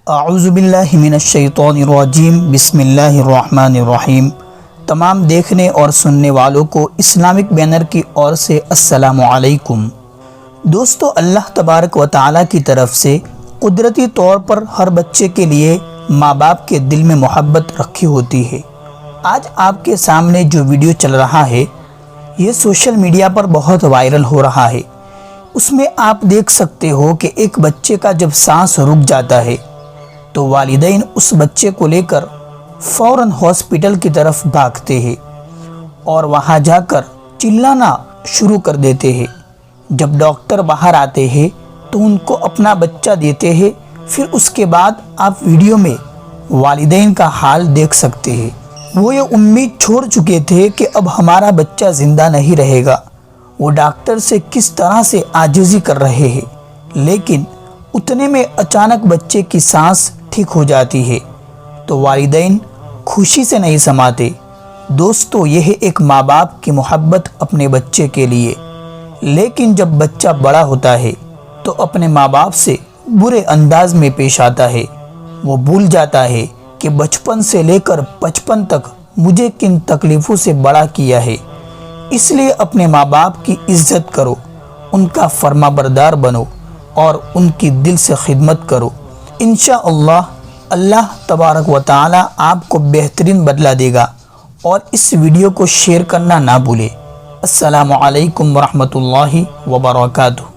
اعوذ باللہ من الشیطان الرجیم بسم اللہ الرحمن الرحیم۔ تمام دیکھنے اور سننے والوں کو اسلامک بینر کی اور سے السلام علیکم۔ دوستو، اللہ تبارک و تعالیٰ کی طرف سے قدرتی طور پر ہر بچے کے لیے ماں باپ کے دل میں محبت رکھی ہوتی ہے۔ آج آپ کے سامنے جو ویڈیو چل رہا ہے یہ سوشل میڈیا پر بہت وائرل ہو رہا ہے۔ اس میں آپ دیکھ سکتے ہو کہ ایک بچے کا جب سانس رک جاتا ہے تو والدین اس بچے کو لے کر فوراً ہاسپٹل کی طرف بھاگتے ہیں اور وہاں جا کر چلانا شروع کر دیتے ہیں۔ جب ڈاکٹر باہر آتے ہیں تو ان کو اپنا بچہ دیتے ہیں۔ پھر اس کے بعد آپ ویڈیو میں والدین کا حال دیکھ سکتے ہیں۔ وہ یہ امید چھوڑ چکے تھے کہ اب ہمارا بچہ زندہ نہیں رہے گا۔ وہ ڈاکٹر سے کس طرح سے عاجزی کر رہے ہیں، لیکن اتنے میں اچانک بچے کی سانس ٹھیک ہو جاتی ہے تو والدین خوشی سے نہیں سماتے۔ دوستو، یہ ہے ایک ماں باپ کی محبت اپنے بچے کے لیے۔ لیکن جب بچہ بڑا ہوتا ہے تو اپنے ماں باپ سے برے انداز میں پیش آتا ہے۔ وہ بھول جاتا ہے کہ بچپن سے لے کر 55 تک مجھے کن تکلیفوں سے بڑا کیا ہے۔ اس لیے اپنے ماں باپ کی عزت کرو، ان کا فرما بردار بنو اور ان کی دل سے خدمت کرو۔ انشاءاللہ اللہ تبارک و تعالی آپ کو بہترین بدلہ دے گا۔ اور اس ویڈیو کو شیئر کرنا نہ بھولے۔ السلام علیکم ورحمۃ اللہ وبرکاتہ۔